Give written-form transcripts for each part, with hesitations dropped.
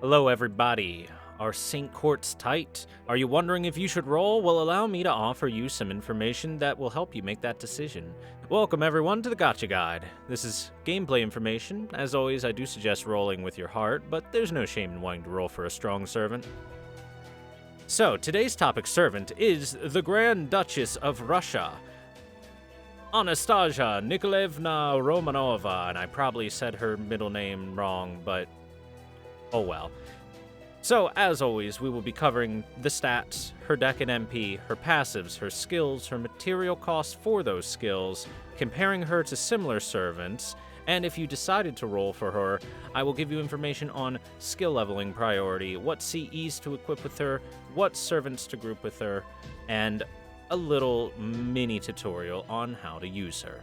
Hello, everybody. Are St. Courts tight? Are you wondering if you should roll? Well, allow me to offer you some information that will help you make that decision. Welcome, everyone, to the Gacha Guide. This is gameplay information. As always, I do suggest rolling with your heart, but there's no shame in wanting to roll for a strong servant. So, today's topic servant is the Grand Duchess of Russia, Anastasia NOKOLAEVNA Romanova, and I probably said her middle name wrong, but oh well. So, as always, we will be covering the stats, her deck and MP, her passives, her skills, her material costs for those skills, comparing her to similar servants, and if you decided to roll for her, I will give you information on skill leveling priority, what CEs to equip with her, what servants to group with her, and a little mini tutorial on how to use her.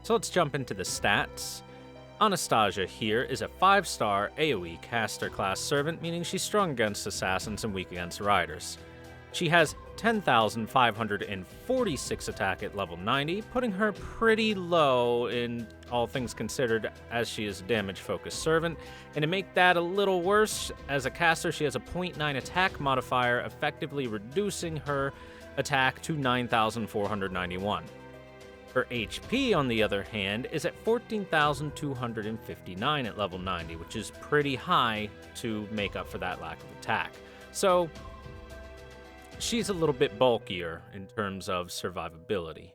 So let's jump into the stats. Anastasia here is a 5-star AoE caster class servant, meaning she's strong against assassins and weak against riders. She has 10,546 attack at level 90, putting her pretty low in all things considered, as she is a damage-focused servant. And to make that a little worse, as a caster she has a 0.9 attack modifier, effectively reducing her attack to 9,491. Her HP, on the other hand, is at 14,259 at level 90, which is pretty high to make up for that lack of attack. So, she's a little bit bulkier in terms of survivability.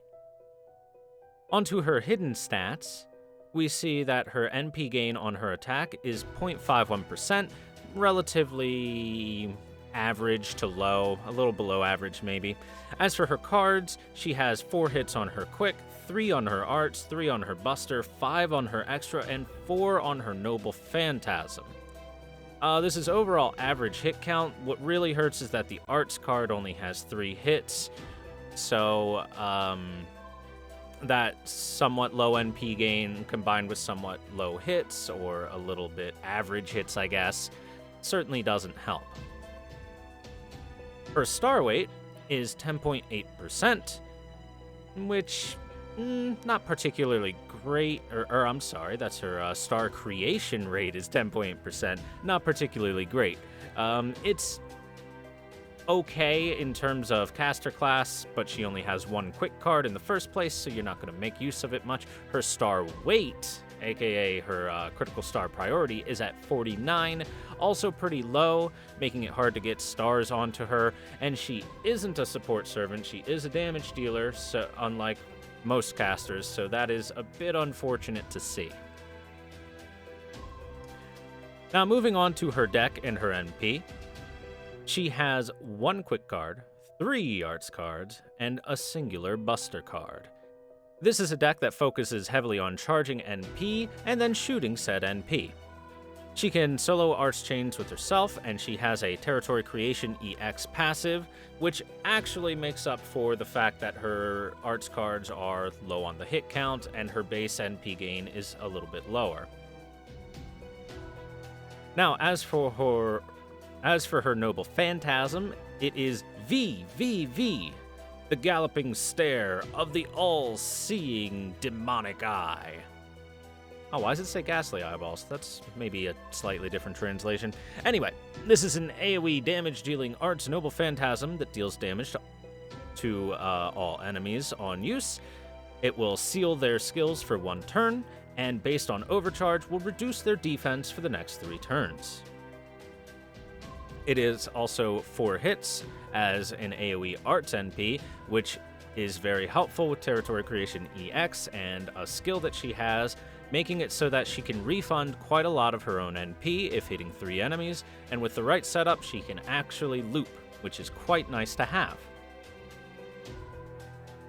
Onto her hidden stats, we see that her NP gain on her attack is 0.51%, relatively average to low, a little below average maybe. As for her cards, she has 4 hits on her quick, 3 on her arts, 3 on her buster, 5 on her extra, and 4 on her noble phantasm. This is overall average hit count. What really hurts is that the arts card only has 3 hits, so that somewhat low NP gain combined with somewhat low hits, or a little bit average hits I guess, certainly doesn't help. Her star weight is 10.8%, which, not particularly great, or I'm sorry, that's her star creation rate is 10.8%, not particularly great. It's okay in terms of caster class, but she only has 1 quick card in the first place, so you're not going to make use of it much. Her star weight, aka her critical star priority, is at 49, also pretty low, making it hard to get stars onto her, and she isn't a support servant, she is a damage dealer, so unlike most casters, so that is a bit unfortunate to see. Now moving on to her deck and her NP, she has 1 quick card, 3 arts cards, and a singular buster card. This is a deck that focuses heavily on charging NP and then shooting said NP. She can solo arts chains with herself, and she has a territory creation EX passive, which actually makes up for the fact that her arts cards are low on the hit count and her base NP gain is a little bit lower. Now, as for her noble phantasm, it is VVV, the galloping stare of the all-seeing demonic eye. Oh, why does it say ghastly eyeballs? That's maybe a slightly different translation. Anyway, this is an AoE damage-dealing arts noble phantasm that deals damage to all enemies on use. It will seal their skills for 1 turn, and based on overcharge, will reduce their defense for the next 3 turns. It is also 4 hits as an AoE arts NP, which is very helpful with territory creation EX and a skill that she has, making it so that she can refund quite a lot of her own NP if hitting 3 enemies, and with the right setup she can actually loop, which is quite nice to have.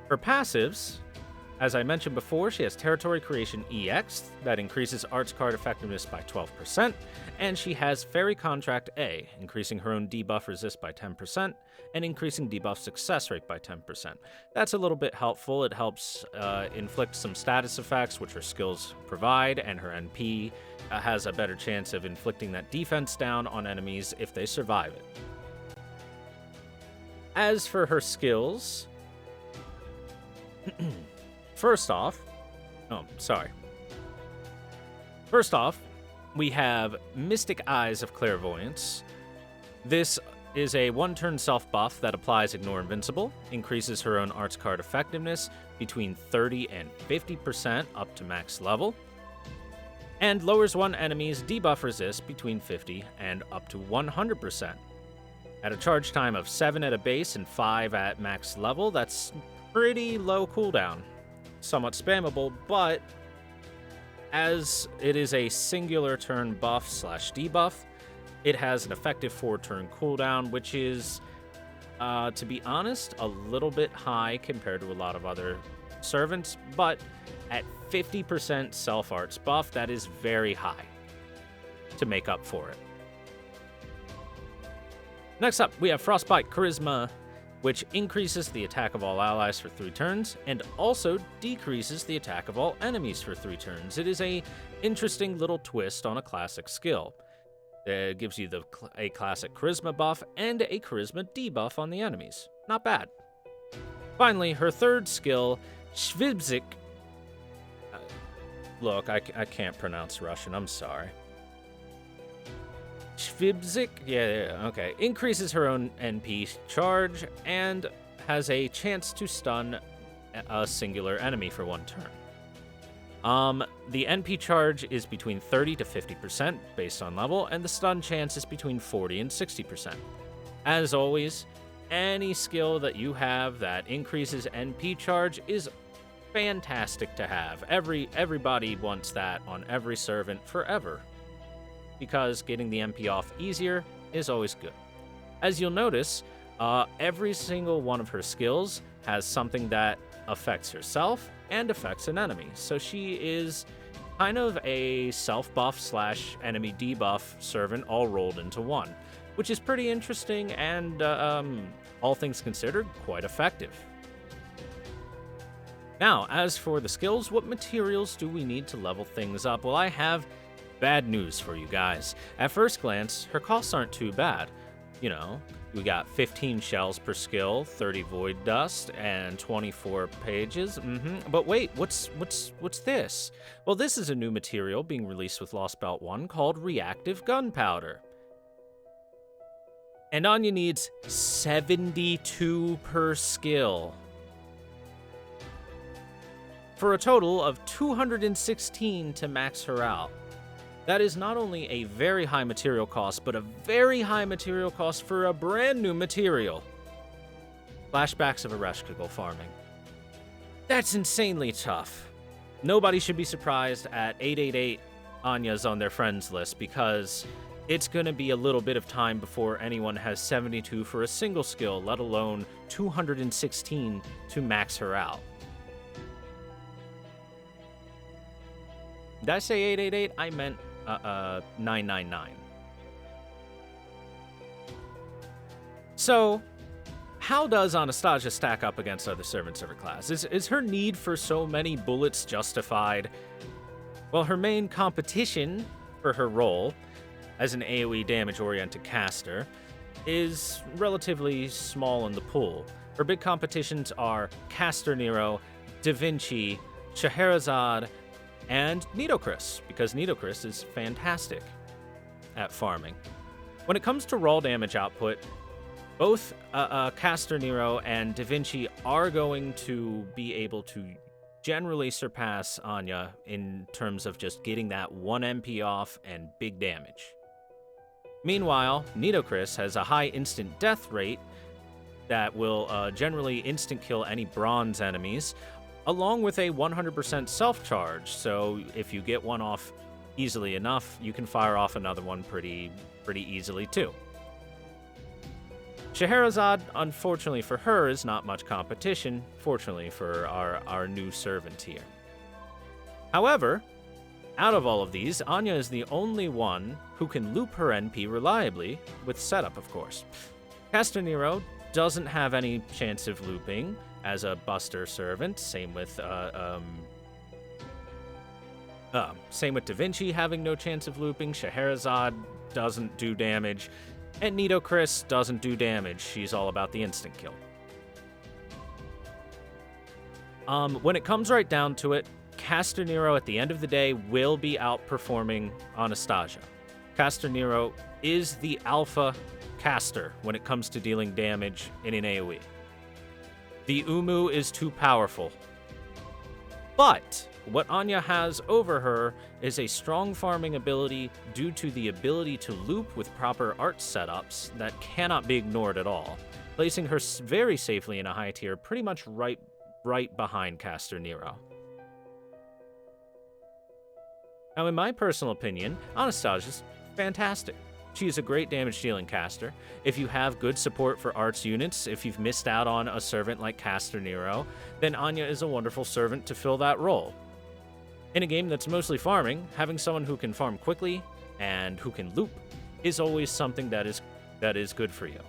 Her passives, as I mentioned before, she has territory creation EX that increases arts card effectiveness by 12%, and she has Fairy Contract A, increasing her own debuff resist by 10%, and increasing debuff success rate by 10%. That's a little bit helpful. It helps inflict some status effects, which her skills provide, and her NP has a better chance of inflicting that defense down on enemies if they survive it. As for her skills, First off, we have Mystic Eyes of Clairvoyance. This is a one-turn self-buff that applies Ignore Invincible, increases her own arts card effectiveness between 30 and 50% up to max level, and lowers one enemy's debuff resist between 50 and up to 100%. At a charge time of 7 at a base and 5 at max level, that's pretty low cooldown. Somewhat spammable, but as it is a singular turn buff slash debuff, it has an effective 4-turn cooldown, which is, to be honest, a little bit high compared to a lot of other servants, but at 50% self-arts buff, that is very high to make up for it. Next up, we have Frostbite Charisma, which increases the attack of all allies for 3 turns, and also decreases the attack of all enemies for 3 turns. It is a interesting little twist on a classic skill. It gives you a classic Charisma buff and a Charisma debuff on the enemies. Not bad. Finally, her third skill, Shvibzik. Look, I can't pronounce Russian, I'm sorry. Shvibzik? Yeah, okay. Increases her own NP charge and has a chance to stun a singular enemy for 1 turn. The NP charge is between 30 to 50% based on level, and the stun chance is between 40 and 60%. As always, any skill that you have that increases NP charge is fantastic to have. Everybody wants that on every servant forever, because getting the MP off easier is always good. As you'll notice, every single one of her skills has something that affects herself and affects an enemy. So she is kind of a self-buff slash enemy debuff servant all rolled into one, which is pretty interesting and, all things considered, quite effective. Now, as for the skills, what materials do we need to level things up? Well, I have bad news for you guys. At first glance, her costs aren't too bad. You know, we got 15 shells per skill, 30 void dust, and 24 pages. But wait, what's this? Well, this is a new material being released with Lost Belt 1 called Reactive Gunpowder. And Anya needs 72 per skill, for a total of 216 to max her out. That is not only a very high material cost, but a very high material cost for a brand new material. Flashbacks of Ereshkigal farming. That's insanely tough. Nobody should be surprised at 888 Anya's on their friends list, because it's going to be a little bit of time before anyone has 72 for a single skill, let alone 216 to max her out. Did I say 888? I meant 999. So, how does Anastasia stack up against other servants of her class? Is her need for so many bullets justified? Well, her main competition for her role as an AoE damage-oriented caster is relatively small in the pool. Her big competitions are Caster Nero, Da Vinci, Scheherazade, and Nitocris, because Nitocris is fantastic at farming. When it comes to raw damage output, both Caster Nero and Da Vinci are going to be able to generally surpass Anya in terms of just getting that 1 MP off and big damage. Meanwhile, Nitocris has a high instant death rate that will generally instant kill any bronze enemies, along with a 100% self-charge, so if you get one off easily enough, you can fire off another one pretty easily too. Scheherazade, unfortunately for her, is not much competition, fortunately for our new servant here. However, out of all of these, Anya is the only one who can loop her NP reliably, with setup of course. Caster Nero doesn't have any chance of looping as a buster servant, same with Da Vinci having no chance of looping, Scheherazade doesn't do damage, and Nitocris doesn't do damage, she's all about the instant kill. When it comes right down to it, Caster Nero at the end of the day will be outperforming Anastasia. Caster Nero is the alpha caster when it comes to dealing damage in an AoE. The Umu is too powerful. But what Anya has over her is a strong farming ability due to the ability to loop with proper art setups that cannot be ignored at all, placing her very safely in a high tier, pretty much right behind Caster Nero. Now, in my personal opinion, Anastasia's fantastic. She is a great damage-dealing caster. If you have good support for arts units, if you've missed out on a servant like Caster Nero, then Anya is a wonderful servant to fill that role. In a game that's mostly farming, having someone who can farm quickly and who can loop is always something that is good for you.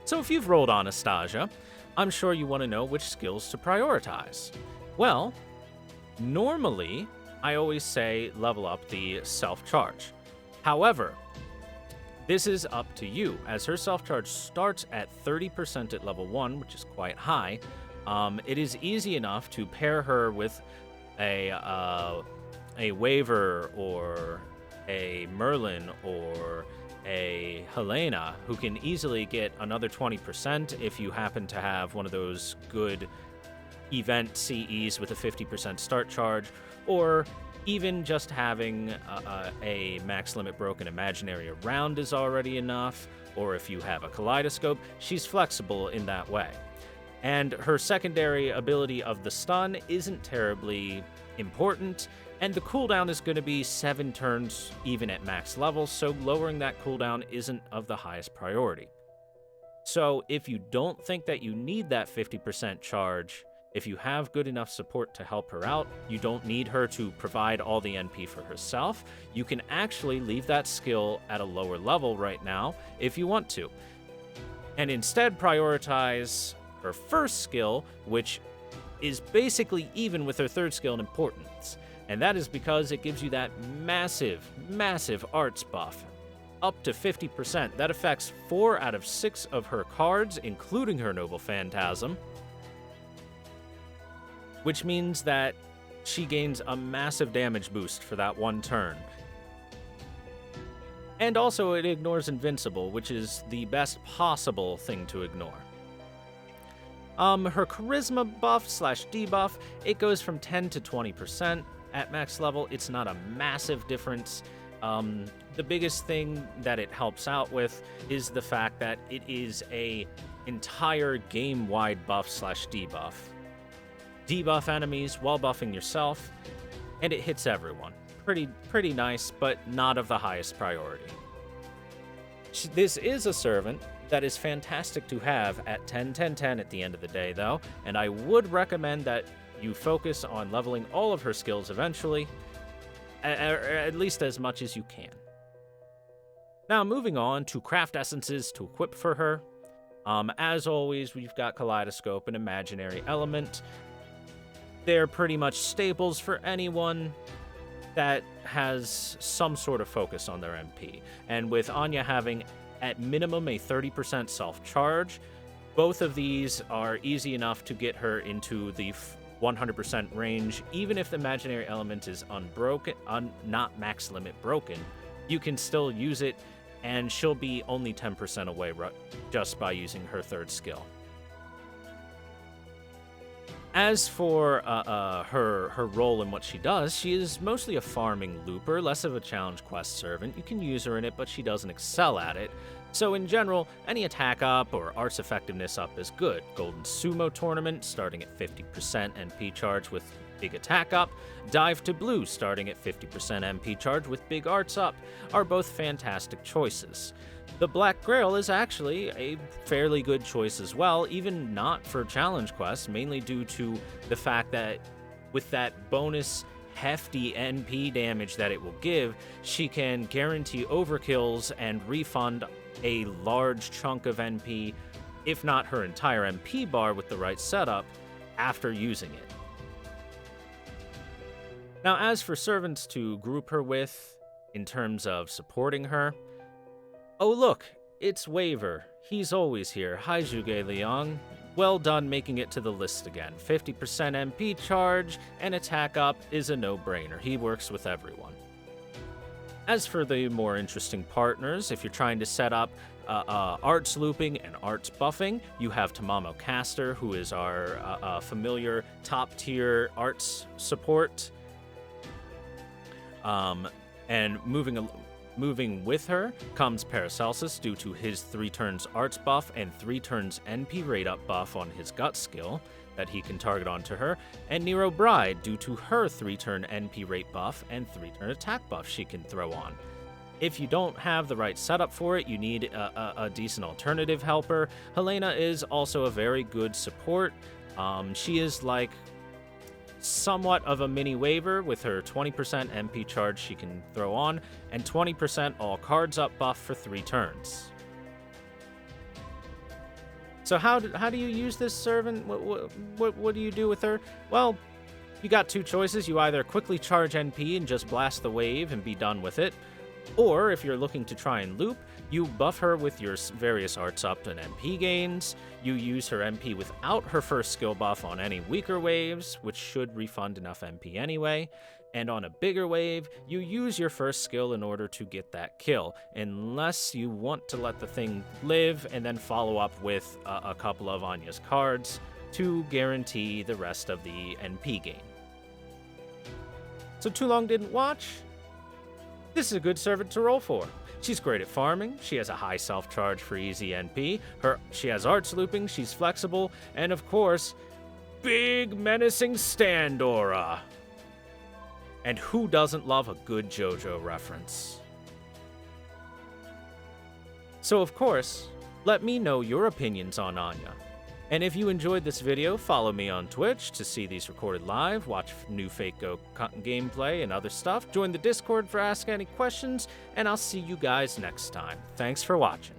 So if you've rolled Anastasia, I'm sure you want to know which skills to prioritize. Well, normally, I always say level up the self-charge. However, this is up to you, as her self-charge starts at 30% at level 1, which is quite high. It is easy enough to pair her with a Waver or a Merlin or a Helena, who can easily get another 20% if you happen to have one of those good event CEs with a 50% start charge, or even just having a max limit broken imaginary around is already enough, or if you have a kaleidoscope, she's flexible in that way. And her secondary ability of the stun isn't terribly important, and the cooldown is going to be 7 turns even at max level, so lowering that cooldown isn't of the highest priority. So if you don't think that you need that 50% charge, if you have good enough support to help her out, you don't need her to provide all the NP for herself, you can actually leave that skill at a lower level right now if you want to. And instead prioritize her first skill, which is basically even with her third skill in importance. And that is because it gives you that massive, massive arts buff, up to 50%. That affects 4 out of 6 of her cards, including her Noble Phantasm, which means that she gains a massive damage boost for that one turn. And also it ignores Invincible, which is the best possible thing to ignore. Her Charisma buff / debuff, it goes from 10 to 20% at max level. It's not a massive difference. The biggest thing that it helps out with is the fact that it is a entire game-wide buff / debuff. Debuff enemies while buffing yourself, and it hits everyone. Pretty nice, but not of the highest priority. This is a servant that is fantastic to have at 10-10-10 at the end of the day, though, and I would recommend that you focus on leveling all of her skills eventually, at least as much as you can. Now, moving on to craft essences to equip for her. As always, we've got Kaleidoscope and Imaginary Element. They're pretty much staples for anyone that has some sort of focus on their MP. And with Anya having at minimum a 30% self-charge, both of these are easy enough to get her into the 100% range. Even if the Imaginary Element is unbroken, not max limit broken, you can still use it, and she'll be only 10% away just by using her third skill. As for her role and what she does, she is mostly a farming looper, less of a challenge quest servant. You can use her in it, but she doesn't excel at it. So in general, any attack up or arts effectiveness up is good. Golden Sumo Tournament starting at 50% NP charge with big attack up, Dive to Blue starting at 50% MP charge with big arts up are both fantastic choices. The Black Grail is actually a fairly good choice as well, even not for challenge quests, mainly due to the fact that with that bonus hefty NP damage that it will give, she can guarantee overkills and refund a large chunk of NP, if not her entire MP bar with the right setup, after using it. Now, as for servants to group her with, in terms of supporting her, oh look, it's Waver. He's always here. Hi, Zhuge Liang. well done making it to the list again. 50% MP charge and attack up is a no-brainer. He works with everyone. As for the more interesting partners, if you're trying to set up arts looping and arts buffing, you have Tamamo Caster, who is our familiar top-tier arts support. And moving with her comes Paracelsus due to his 3 turns arts buff and 3 turns NP rate up buff on his gut skill that he can target onto her, and Nero Bride due to her 3-turn NP rate buff and 3-turn attack buff she can throw on. If you don't have the right setup for it, you need a decent alternative helper. Helena is also a very good support. She is like somewhat of a mini waiver with her 20% MP charge she can throw on and 20% all cards up buff for 3 turns. So how do you use this servant? What do you do with her? Well, you got 2 choices. You either quickly charge NP and just blast the wave and be done with it, or if you're looking to try and loop, you buff her with your various arts up and MP gains. You use her MP without her first skill buff on any weaker waves, which should refund enough MP anyway. And on a bigger wave, you use your first skill in order to get that kill, unless you want to let the thing live and then follow up with a couple of Anya's cards to guarantee the rest of the NP gain. So too long didn't watch? This is a good servant to roll for. She's great at farming, she has a high self-charge for easy NP, she has arts looping, she's flexible, and of course, big menacing stand aura. And who doesn't love a good JoJo reference? So of course, let me know your opinions on Anya. And if you enjoyed this video, follow me on Twitch to see these recorded live, watch new FGO gameplay and other stuff, join the Discord for Ask Any Questions, and I'll see you guys next time. Thanks for watching.